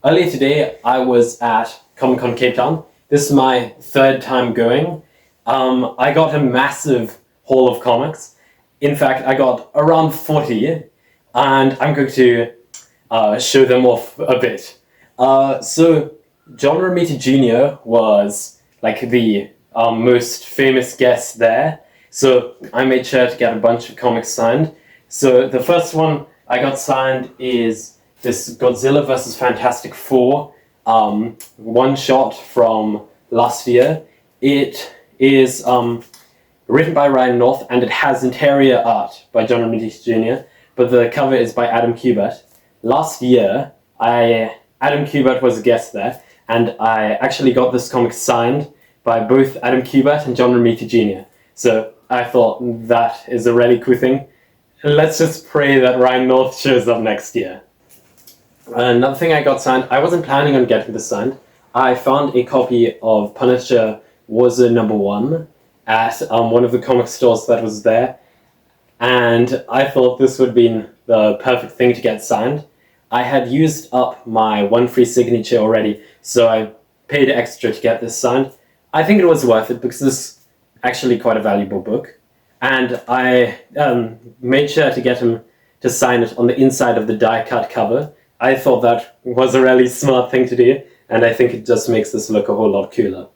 Earlier today, I was at Comic-Con Cape Town. This is my third time going. I got a massive haul of comics. In fact, I got around 40, and I'm going to show them off a bit. So, John Romita Jr. was like the most famous guest there, so I made sure to get a bunch of comics signed. So the first one I got signed is this Godzilla vs. Fantastic Four one-shot from last year. It is written by Ryan North, and it has interior art by John Romita Jr., but the cover is by Adam Kubert. Last year, Adam Kubert was a guest there, and I actually got this comic signed by both Adam Kubert and John Romita Jr. So I thought that is a really cool thing. Let's just pray that Ryan North shows up next year. Another thing I got signed, I wasn't planning on getting this signed. I found a copy of Punisher Warzone #1 at one of the comic stores that was there, and I thought this would have been the perfect thing to get signed. I had used up my one free signature already, so I paid extra to get this signed. I think it was worth it because this is actually quite a valuable book, and I made sure to get him to sign it on the inside of the die-cut cover. I thought that was a really smart thing to do, and I think it just makes this look a whole lot cooler.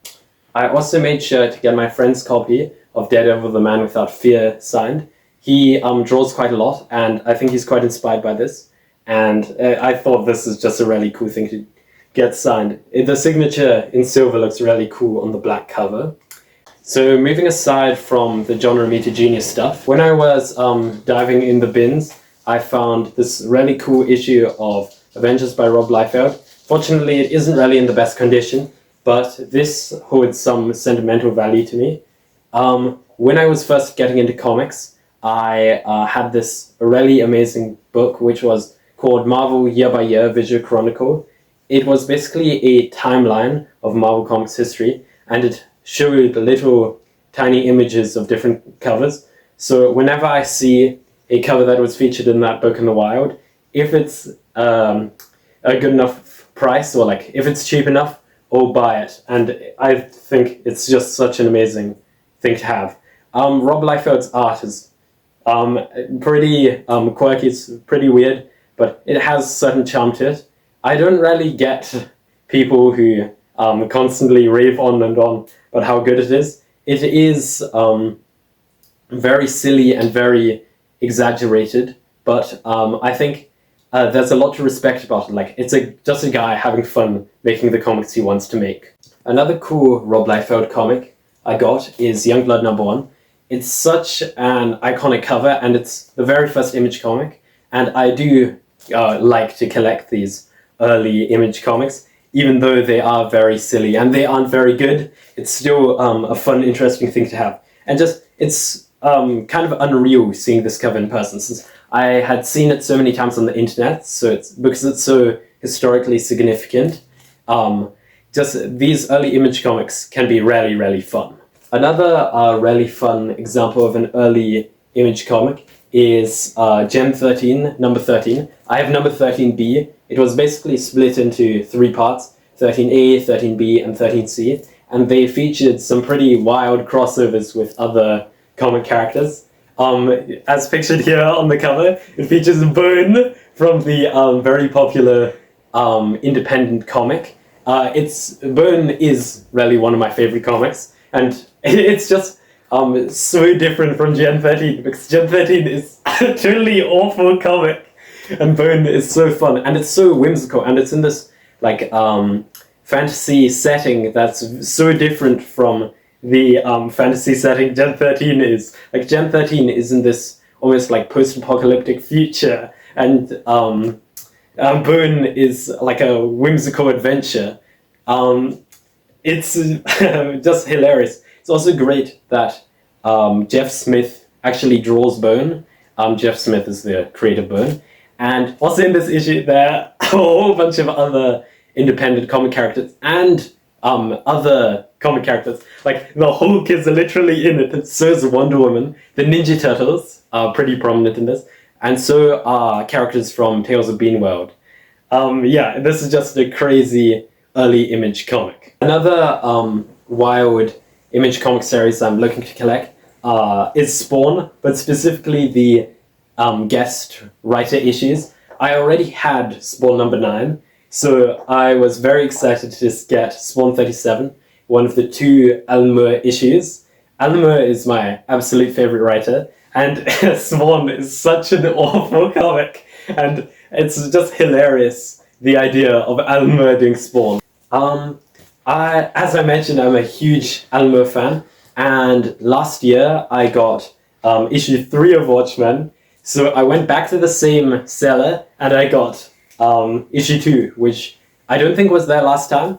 I also made sure to get my friend's copy of Daredevil the Man Without Fear signed. He draws quite a lot, and I think he's quite inspired by this, and I thought this is just a really cool thing to get signed. The signature in silver looks really cool on the black cover. So moving aside from the John Romita Jr. stuff, when I was diving in the bins, I found this really cool issue of Avengers by Rob Liefeld. Fortunately, it isn't really in the best condition, but this holds some sentimental value to me. When I was first getting into comics, I had this really amazing book which was called Marvel Year by Year Visual Chronicle. It was basically a timeline of Marvel Comics history, and it showed little tiny images of different covers. So whenever I see a cover that was featured in that book in the wild, if it's a good enough price, or like if it's cheap enough, I'll buy it. And I think it's just such an amazing thing to have. Rob Liefeld's art is pretty quirky, it's pretty weird, but it has certain charm to it. I don't really get people who constantly rave on and on about how good it is. It is very silly and very exaggerated, but I think there's a lot to respect about it. Like, it's just a guy having fun making the comics he wants to make. Another cool Rob Liefeld comic I got is Youngblood #1. It's such an iconic cover, and it's the very first Image comic, and I do like to collect these early Image comics. Even though they are very silly and they aren't very good, it's still a fun, interesting thing to have. And just, it's kind of unreal seeing this cover in person, since I had seen it so many times on the internet, so because it's so historically significant. Just these early Image comics can be really, really fun. Another really fun example of an early Image comic is Gen 13, number 13. I have number 13B. It was basically split into 3 parts, 13A, 13B, and 13C, and they featured some pretty wild crossovers with other comic characters. As pictured here on the cover, it features Bone from the very popular independent comic. Bone is really one of my favorite comics, and it's just so different from Gen 13, because Gen 13 is a totally awful comic, and Bone is so fun, and it's so whimsical, and it's in this like fantasy setting that's so different from the fantasy setting Gen 13 is. Like, Gen 13 is in this almost like post-apocalyptic future, and Bone is like a whimsical adventure. It's just hilarious. It's also great that Jeff Smith actually draws Bone. Jeff Smith is the creator of Bone. And also in this issue there are a whole bunch of other independent comic characters and other comic characters. Like, the Hulk is literally in it, and so is Wonder Woman. The Ninja Turtles are pretty prominent in this, and so are characters from Tales of Beanworld. Yeah, this is just a crazy early Image comic. Another wild Image comic series I'm looking to collect is Spawn, but specifically the guest writer issues. I already had Spawn number 9, so I was very excited to just get Spawn 37, one of the 2 Alan Moore issues. Alan Moore is my absolute favorite writer, and Spawn is such an awful comic, and it's just hilarious, the idea of Alan Moore doing Spawn. As I mentioned, I'm a huge Alan Moore fan, and last year I got issue 3 of Watchmen, so I went back to the same seller and I got issue 2, which I don't think was there last time.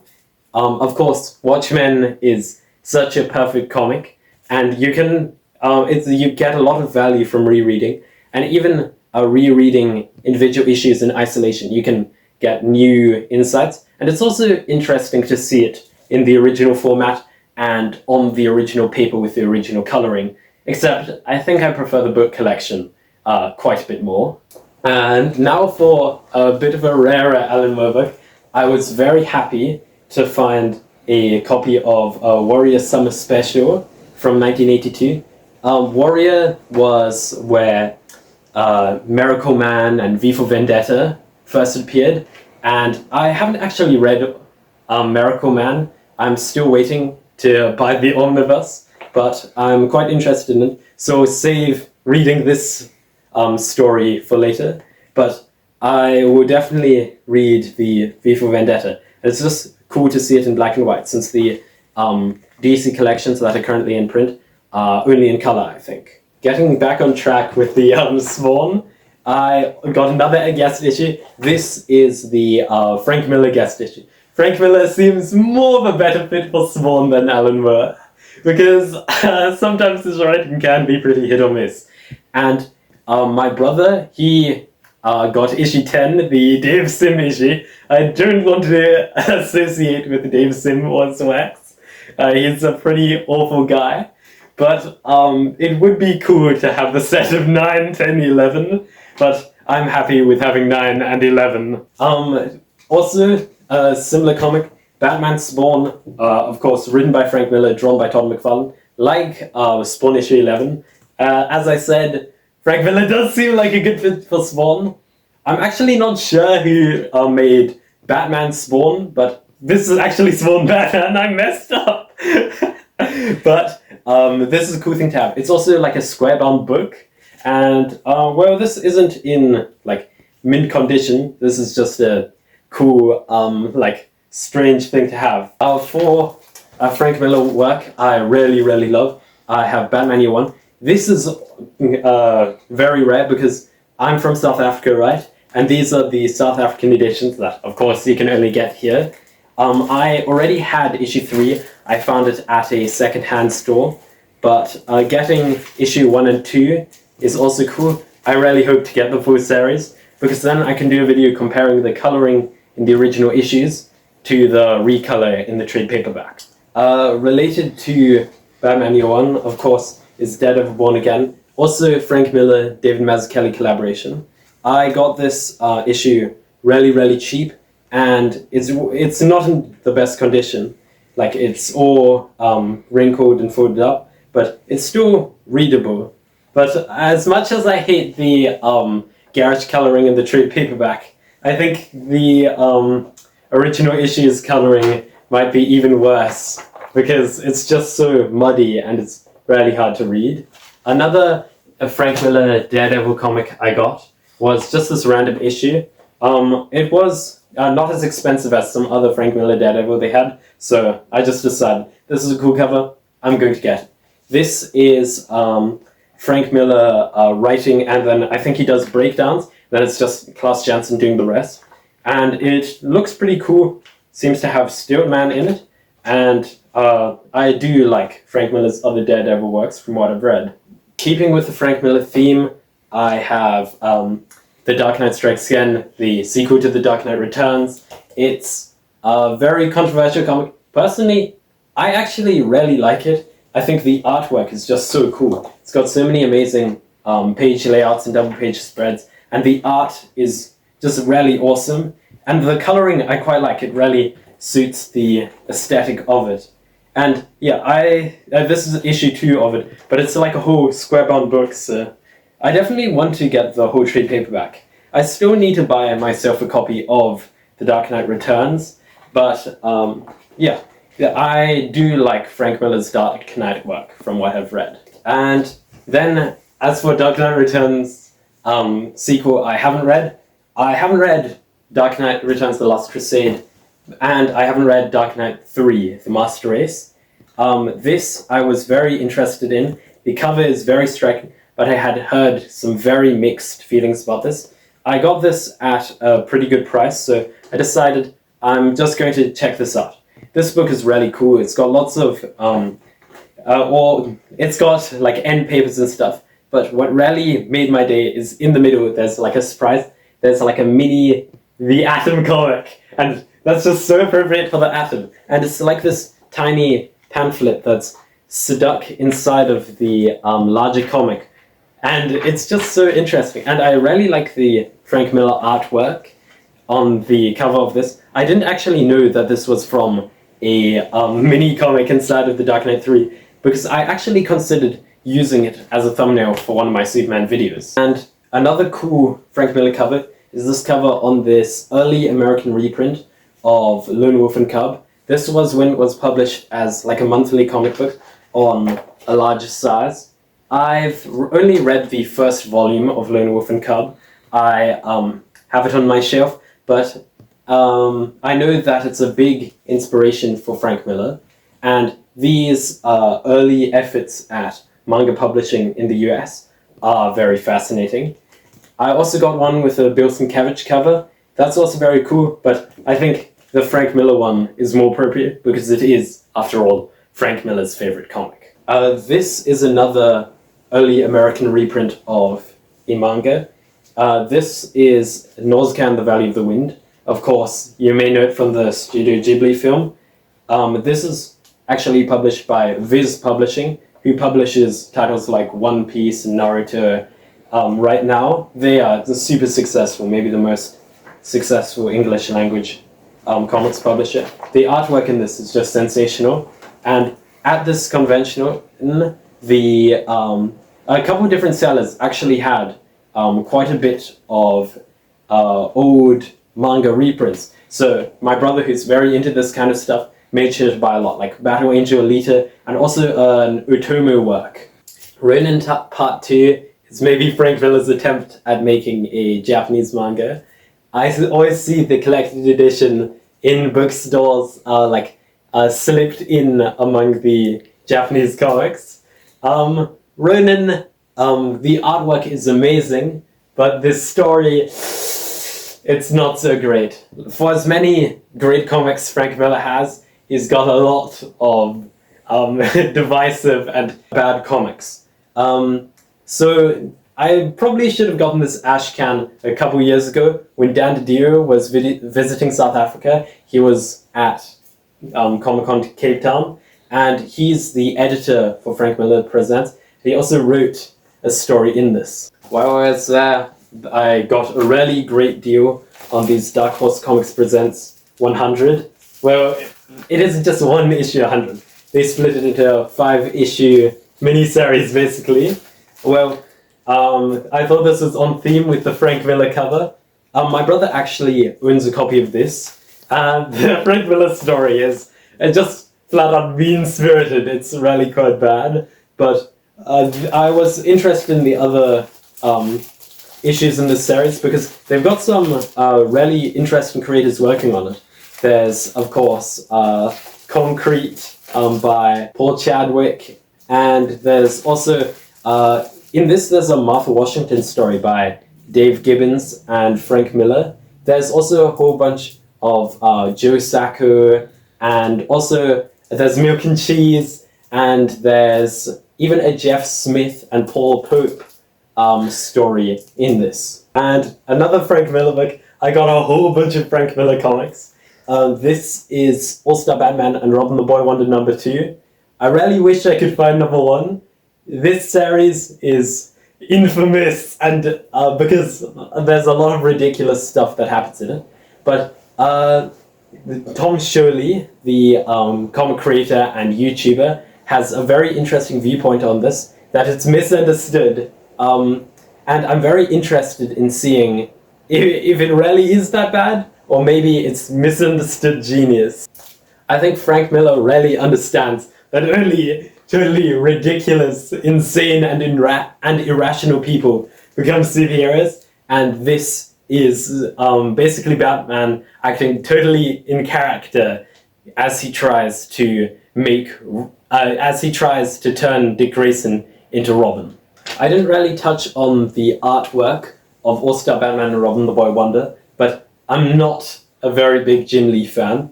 Of course, Watchmen is such a perfect comic, and you can you get a lot of value from rereading, and even rereading individual issues in isolation, you can get new insights, and it's also interesting to see it in the original format and on the original paper with the original coloring, except I think I prefer the book collection quite a bit more. And now for a bit of a rarer Alan Moore book. I was very happy to find a copy of Warrior Summer Special from 1982. Warrior was where Miracle Man and V for Vendetta first appeared, and I haven't actually read Miracle Man. I'm still waiting to buy the omnibus, but I'm quite interested in it, so save reading this story for later. But I will definitely read the V for Vendetta. It's just cool to see it in black and white, since the DC collections that are currently in print are only in color, I think. Getting back on track with the Spawn, I got another guest issue. This is the Frank Miller guest issue. Frank Miller seems more of a better fit for Spawn than Alan Moore, because sometimes his writing can be pretty hit or miss. And my brother, he got issue 10, the Dave Sim issue. I don't want to associate with Dave Sim or Swax. He's a pretty awful guy. But it would be cool to have the set of 9, 10, 11. But I'm happy with having 9 and 11. Also, a similar comic, Batman Spawn, of course, written by Frank Miller, drawn by Todd McFarlane. Like Spawn issue 11. As I said, Frank Miller does seem like a good fit for Spawn. I'm actually not sure who made Batman Spawn, but this is actually Spawn Batman. I messed up. But this is a cool thing to have. It's also like a square-bound book, and well, this isn't in like mint condition. This is just a cool, like strange thing to have. For Frank Miller work, I really love. I have Batman Year One. This is very rare because I'm from South Africa, right? And these are the South African editions that, of course, you can only get here. I already had issue 3. I found it at a second-hand store, but getting issue 1 and 2 is also cool. I really hope to get the full series, because then I can do a video comparing the coloring in the original issues to the recolor in the trade paperback. Related to Batman Year One, of course, is Daredevil Born Again. Also Frank Miller, David Mazzucchelli collaboration. I got this issue really cheap, and it's not in the best condition. Like, it's all wrinkled and folded up, but it's still readable. But as much as I hate the garage coloring in the trade paperback, I think the original issue's coloring might be even worse, because it's just so muddy and it's really hard to read. Another Frank Miller Daredevil comic I got was just this random issue. It was not as expensive as some other Frank Miller Daredevil they had, so I just decided, this is a cool cover, I'm going to get it. This is Frank Miller writing, and then I think he does breakdowns, then it's just Klaus Janson doing the rest. And it looks pretty cool, seems to have Steel Man in it, and I do like Frank Miller's other Daredevil works from what I've read. Keeping with the Frank Miller theme, I have The Dark Knight Strikes Again, the sequel to The Dark Knight Returns. It's a very controversial comic. Personally, I actually really like it. I think the artwork is just so cool. It's got so many amazing page layouts and double page spreads, and the art is just really awesome. And the coloring I quite like. It really suits the aesthetic of it. And yeah, this is issue 2 of it, but it's like a whole square-bound book, so I definitely want to get the whole trade paperback. I still need to buy myself a copy of The Dark Knight Returns, but yeah, I do like Frank Miller's Dark Knight work from what I've read. And then, as for Dark Knight Returns sequel, I haven't read Dark Knight Returns: The Last Crusade, and I haven't read Dark Knight 3: The Master Race. This I was very interested in. The cover is very striking, but I had heard some very mixed feelings about this. I got this at a pretty good price, so I decided I'm just going to check this out. This book is really cool. It's got lots of, it's got like end papers and stuff, but what really made my day is in the middle, there's like a surprise. There's like a mini The Atom comic, and that's just so appropriate for the Atom. And it's like this tiny pamphlet that's stuck inside of the larger comic. And it's just so interesting. And I really like the Frank Miller artwork on the cover of this. I didn't actually know that this was from a mini comic inside of The Dark Knight 3, because I actually considered using it as a thumbnail for one of my Superman videos. And another cool Frank Miller cover is this cover on this early American reprint of Lone Wolf and Cub. This was when it was published as like a monthly comic book on a larger size. I've only read the first volume of Lone Wolf and Cub. I have it on my shelf, but I know that it's a big inspiration for Frank Miller, and these early efforts at manga publishing in the US are very fascinating. I also got one with a Bill Sienkiewicz cover. That's also very cool, but I think the Frank Miller one is more appropriate because it is, after all, Frank Miller's favorite comic. This is another early American reprint of a manga. This is Nausicaa and the Valley of the Wind. Of course, you may know it from the Studio Ghibli film. This is actually published by Viz Publishing, who publishes titles like One Piece and Naruto. Right now, they are super successful, maybe the most successful English language comics publisher. The artwork in this is just sensational, and at this convention, a couple of different sellers actually had quite a bit of old manga reprints. So my brother, who's very into this kind of stuff, made sure to buy a lot, like Battle Angel Alita, and also an Otomo work. Ronin Part 2 is maybe Frank Miller's attempt at making a Japanese manga. I always see the collected edition in bookstores slipped in among the Japanese comics. Ronin, the artwork is amazing, but this story, it's not so great. For as many great comics Frank Miller has, he's got a lot of divisive and bad comics. So I probably should have gotten this Ashcan a couple years ago when Dan DiDio was visiting South Africa. He was at Comic-Con Cape Town, and he's the editor for Frank Miller Presents. He also wrote a story in this. While I was there, I got a really great deal on these Dark Horse Comics Presents 100. Well, it isn't just one issue 100. They split it into a 5-issue miniseries, basically. Well, I thought this was on theme with the Frank Miller cover. My brother actually owns a copy of this, and the Frank Miller story is just flat out mean-spirited. It's really quite bad, but I was interested in the other issues in this series because they've got some really interesting creators working on it. There's, of course, Concrete by Paul Chadwick, and there's also, in this there's a Martha Washington story by Dave Gibbons and Frank Miller. There's also a whole bunch of Joe Sacco, and also there's Milk and Cheese, and there's even a Jeff Smith and Paul Pope story in this. And another Frank Miller book, I got a whole bunch of Frank Miller comics. This is All-Star Batman and Robin the Boy Wonder #2. I really wish I could find #1. This series is infamous, and because there's a lot of ridiculous stuff that happens in it. but Tom Shirley, the comic creator and YouTuber, has a very interesting viewpoint on this, that it's misunderstood. And I'm very interested in seeing if it really is that bad, or maybe it's misunderstood genius. I think Frank Miller really understands that only totally ridiculous, insane, and irrational people become superheroes, and this is basically Batman acting totally in character as he tries to turn Dick Grayson into Robin. I didn't really touch on the artwork of All-Star Batman and Robin the Boy Wonder, but I'm not a very big Jim Lee fan.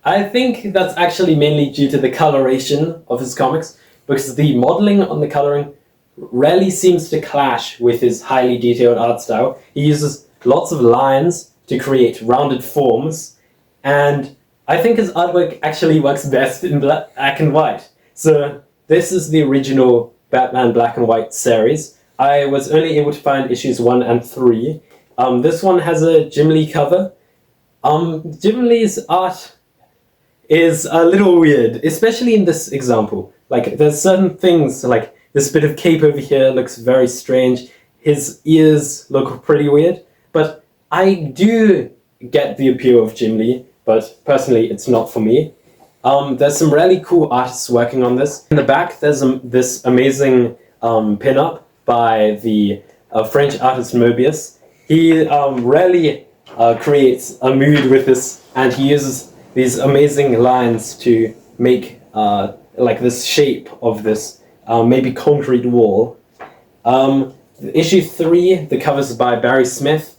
I think that's actually mainly due to the coloration of his comics, because the modeling on the coloring rarely seems to clash with his highly detailed art style. He uses lots of lines to create rounded forms, and I think his artwork actually works best in black and white. So this is the original Batman Black and White series. I was only able to find issues 1 and 3. This one has a Jim Lee cover. Jim Lee's art is a little weird, especially in this example. Like, there's certain things, like this bit of cape over here looks very strange. His ears look pretty weird. But I do get the appeal of Jim Lee, but personally it's not for me. There's some really cool artists working on this. In the back there's this amazing pin-up by the French artist Mobius. He really creates a mood with this, and he uses these amazing lines to make like this shape of this maybe concrete wall. Issue 3, the cover's by Barry Smith.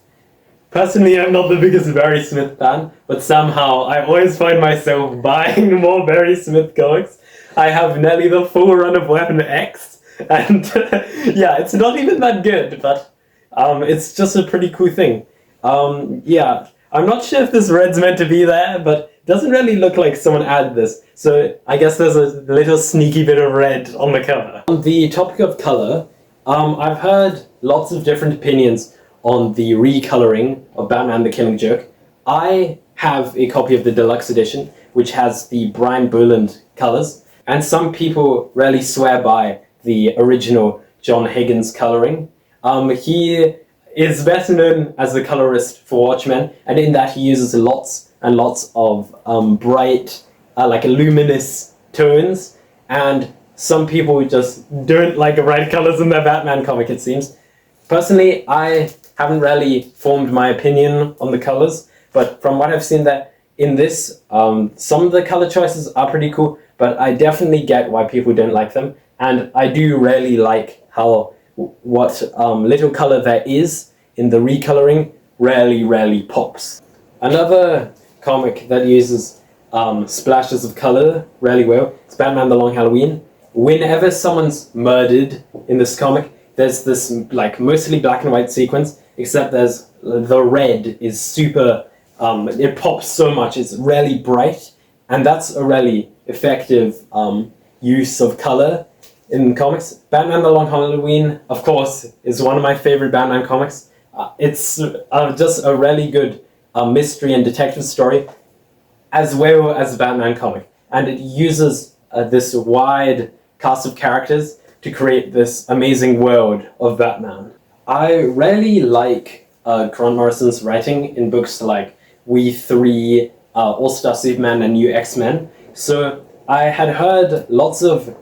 Personally, I'm not the biggest Barry Smith fan, but somehow I always find myself buying more Barry Smith comics. I have nearly the full run of Weapon X, and yeah, it's not even that good, but it's just a pretty cool thing. Yeah, I'm not sure if this red's meant to be there, but it doesn't really look like someone added this, so I guess there's a little sneaky bit of red on the cover. On the topic of color, I've heard lots of different opinions on the recoloring of Batman the Killing Joke. I have a copy of the deluxe edition, which has the Brian Boland colors, and some people really swear by the original John Higgins coloring. He is better known as the colorist for Watchmen, and in that he uses lots and lots of bright, like luminous tones, and some people just don't like the bright colors in their Batman comic, it seems. Personally, I haven't really formed my opinion on the colors, but from what I've seen there in this, some of the color choices are pretty cool, but I definitely get why people don't like them, and I do really like how what little color there is in the recoloring rarely pops. Another comic that uses splashes of color really well is Batman the Long Halloween. Whenever someone's murdered in this comic, there's this like mostly black and white sequence, except there's the red is super, it pops so much, it's really bright, and that's a really effective use of color in comics. Batman the Long Halloween, of course, is one of my favorite Batman comics. It's just a really good mystery and detective story, as well as a Batman comic, and it uses this wide cast of characters to create this amazing world of Batman. I really like Grant Morrison's writing in books like We 3, All-Star Superman, and New X-Men, so I had heard lots of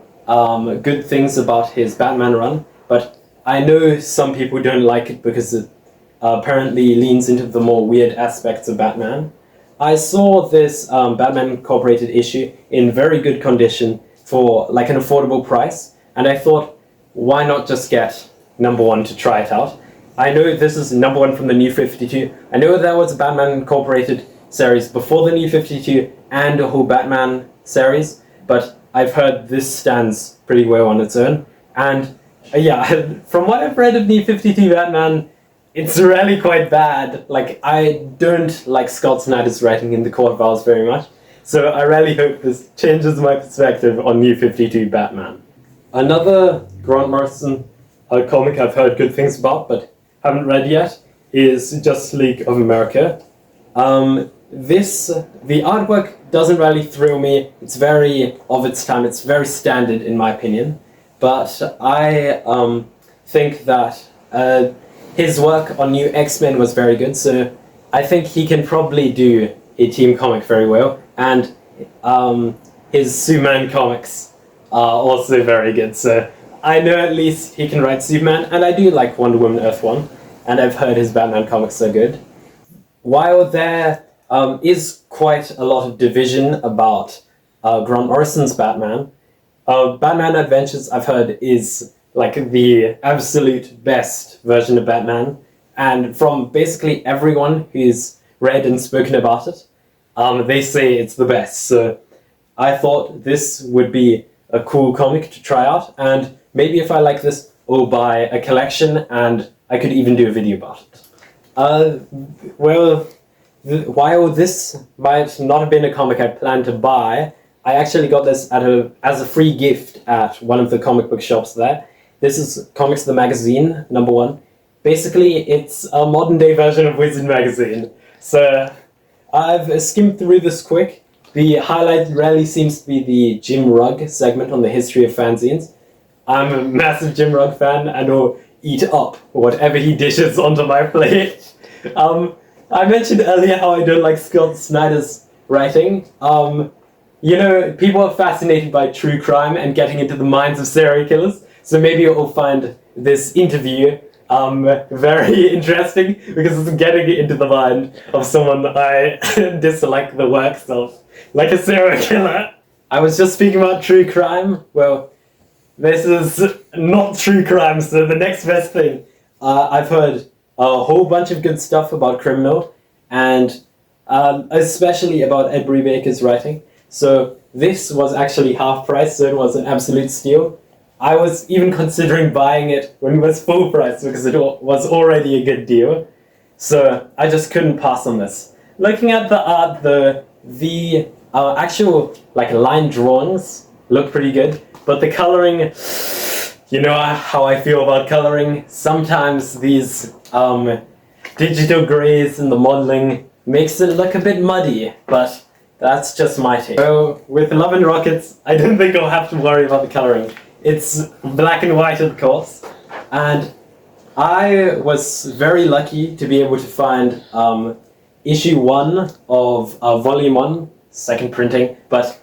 good things about his Batman run, but I know some people don't like it because it apparently leans into the more weird aspects of Batman. I saw this Batman Incorporated issue in very good condition for like an affordable price, and I thought, why not just get #1 to try it out? I know this is #1 from the New 52. I know there was a Batman Incorporated series before the New 52 and a whole Batman series, but I've heard this stands pretty well on its own. And yeah, from what I've read of New 52 Batman, it's really quite bad. Like, I don't like Scott Snyder's writing in the Court of Owls very much, so I really hope this changes my perspective on New 52 Batman. Another Grant Morrison comic I've heard good things about, but haven't read yet, is Justice League of America. The artwork doesn't really thrill me. It's very of its time. It's very standard in my opinion. But I think that his work on New X-Men was very good. So I think he can probably do a team comic very well. And his Superman comics are also very good. So I know at least he can write Superman, and I do like Wonder Woman Earth 1, and I've heard his Batman comics are good. While there is quite a lot of division about Grant Morrison's Batman, Batman Adventures, I've heard, is like the absolute best version of Batman, and from basically everyone who's read and spoken about it, they say it's the best. So I thought this would be a cool comic to try out, and maybe if I like this, I'll buy a collection, and I could even do a video about it. While this might not have been a comic I planned to buy, I actually got this as a free gift at one of the comic book shops there. This is Comics the Magazine, #1. Basically, it's a modern day version of Wizard Magazine. So I've skimmed through this quick. The highlight really seems to be the Jim Rugg segment on the history of fanzines. I'm a massive Jim Rugg fan and will eat up whatever he dishes onto my plate. I mentioned earlier how I don't like Scott Snyder's writing. You know, people are fascinated by true crime and getting into the minds of serial killers, so maybe you'll find this interview very interesting, because it's getting into the mind of someone I dislike the works of, like a serial killer. I was just speaking about true crime. Well, this is not true crime, so the next best thing. I've heard a whole bunch of good stuff about Criminal, and especially about Ed Brubaker's writing. So this was actually half price, so it was an absolute steal. I was even considering buying it when it was full price, because it was already a good deal. So I just couldn't pass on this. Looking at the art, the actual like line drawings look pretty good, but the coloring, you know how I feel about coloring. Sometimes these digital grays in the modeling makes it look a bit muddy, but that's just my take. So with Love and Rockets, I don't think I'll have to worry about the coloring. It's black and white, of course, and I was very lucky to be able to find issue 1 of volume 1, second printing, but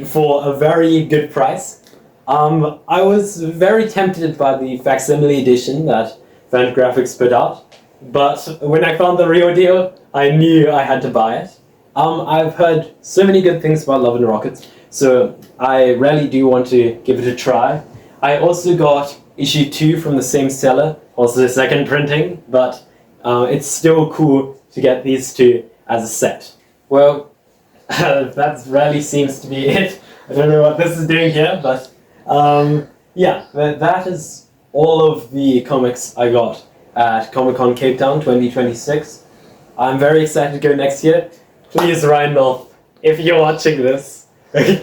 for a very good price. I was very tempted by the facsimile edition that Fantagraphics put out, but when I found the real deal, I knew I had to buy it. I've heard so many good things about Love and Rockets, so I really do want to give it a try. I also got issue 2 from the same seller, also the second printing, but it's still cool to get these two as a set. Well, that really seems to be it. I don't know what this is doing here, but yeah, that is all of the comics I got at Comic-Con Cape Town 2026. I'm very excited to go next year. Please, Reinolf, if you're watching this,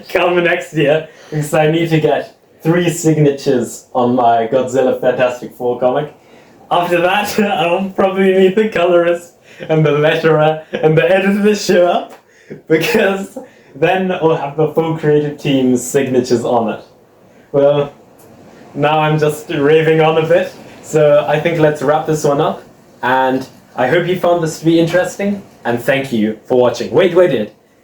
come next year, because I need to get 3 signatures on my Godzilla Fantastic Four comic. After that, I'll probably need the colorist and the letterer and the editor to show up, because then I'll have the full creative team's signatures on it. Well, now I'm just raving on a bit, so I think let's wrap this one up, and I hope you found this to be interesting, and thank you for watching. Wait,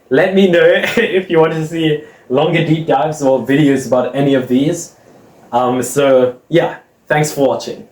let me know if you want to see longer deep dives or videos about any of these. So yeah, thanks for watching.